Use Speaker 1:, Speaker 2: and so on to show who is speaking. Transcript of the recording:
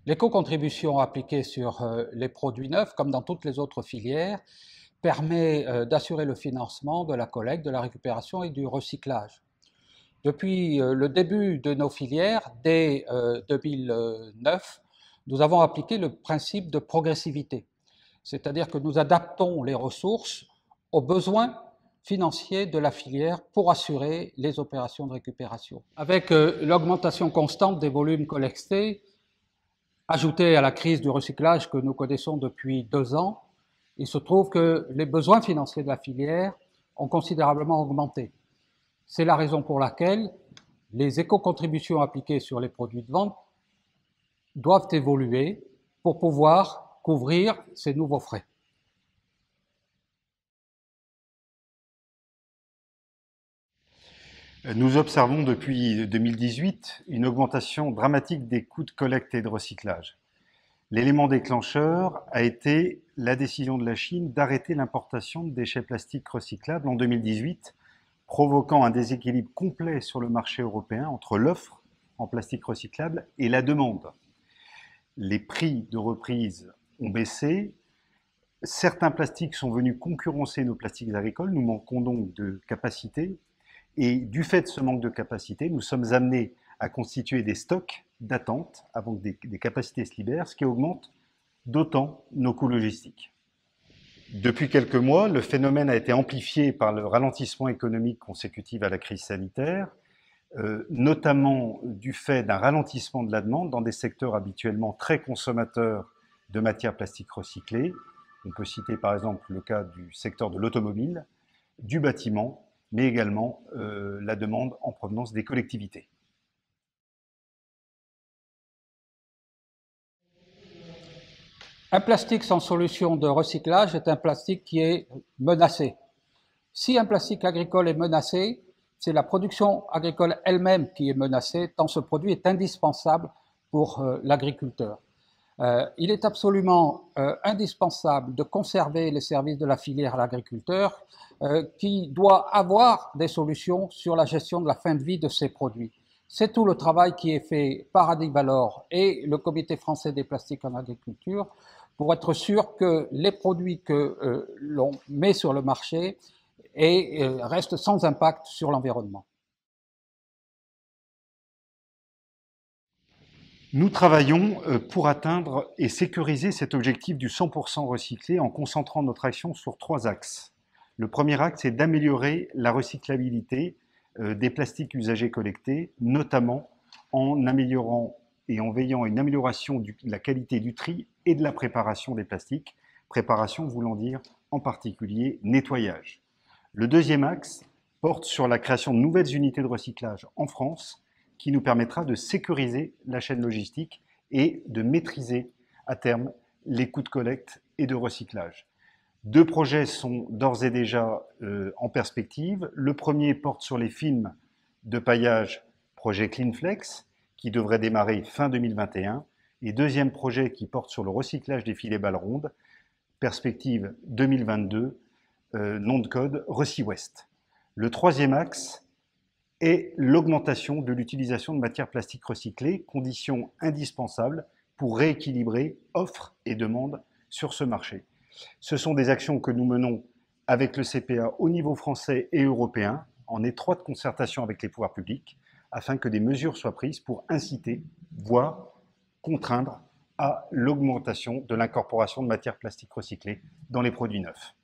Speaker 1: L'éco-contribution appliquée sur les produits neufs, comme dans toutes les autres filières, permet d'assurer le financement de la collecte, de la récupération et du recyclage. Depuis le début de nos filières, dès 2009, nous avons appliqué le principe de progressivité, c'est-à-dire que nous adaptons les ressources aux besoins financiers de la filière pour assurer les opérations de récupération. Avec l'augmentation constante des volumes collectés, ajoutée à la crise du recyclage que nous connaissons depuis 2 ans, il se trouve que les besoins financiers de la filière ont considérablement augmenté. C'est la raison pour laquelle les éco-contributions appliquées sur les produits de vente doivent évoluer pour pouvoir couvrir ces nouveaux frais.
Speaker 2: Nous observons depuis 2018 une augmentation dramatique des coûts de collecte et de recyclage. L'élément déclencheur a été la décision de la Chine d'arrêter l'importation de déchets plastiques recyclables en 2018, provoquant un déséquilibre complet sur le marché européen entre l'offre en plastique recyclable et la demande. Les prix de reprise ont baissé, certains plastiques sont venus concurrencer nos plastiques agricoles, nous manquons donc de capacité, et du fait de ce manque de capacité, nous sommes amenés à constituer des stocks d'attente avant que des capacités se libèrent, ce qui augmente d'autant nos coûts logistiques. Depuis quelques mois, le phénomène a été amplifié par le ralentissement économique consécutif à la crise sanitaire, notamment du fait d'un ralentissement de la demande dans des secteurs habituellement très consommateurs de matières plastiques recyclées. On peut citer par exemple le cas du secteur de l'automobile, du bâtiment, mais également la demande en provenance des collectivités.
Speaker 1: Un plastique sans solution de recyclage est un plastique qui est menacé. Si un plastique agricole est menacé, c'est la production agricole elle-même qui est menacée, tant ce produit est indispensable pour l'agriculteur. Il est absolument indispensable de conserver les services de la filière à l'agriculteur qui doit avoir des solutions sur la gestion de la fin de vie de ces produits. C'est tout le travail qui est fait par Adivalor et le Comité français des plastiques en agriculture pour être sûr que les produits que l'on met sur le marché restent sans impact sur l'environnement.
Speaker 2: Nous travaillons pour atteindre et sécuriser cet objectif du 100% recyclé en concentrant notre action sur 3 axes. Le premier axe est d'améliorer la recyclabilité des plastiques usagés collectés, notamment en améliorant et en veillant à une amélioration de la qualité du tri et de la préparation des plastiques, préparation voulant dire en particulier nettoyage. Le deuxième axe porte sur la création de nouvelles unités de recyclage en France qui nous permettra de sécuriser la chaîne logistique et de maîtriser à terme les coûts de collecte et de recyclage. 2 projets sont d'ores et déjà en perspective. Le premier porte sur les films de paillage projet CleanFlex qui devrait démarrer fin 2021 et deuxième projet qui porte sur le recyclage des filets balles rondes, perspective 2022, nom de code RecyWest. Le troisième axe est l'augmentation de l'utilisation de matières plastiques recyclées, condition indispensable pour rééquilibrer offre et demande sur ce marché. Ce sont des actions que nous menons avec le CPA au niveau français et européen, en étroite concertation avec les pouvoirs publics, afin que des mesures soient prises pour inciter, voire contraindre à l'augmentation de l'incorporation de matières plastiques recyclées dans les produits neufs.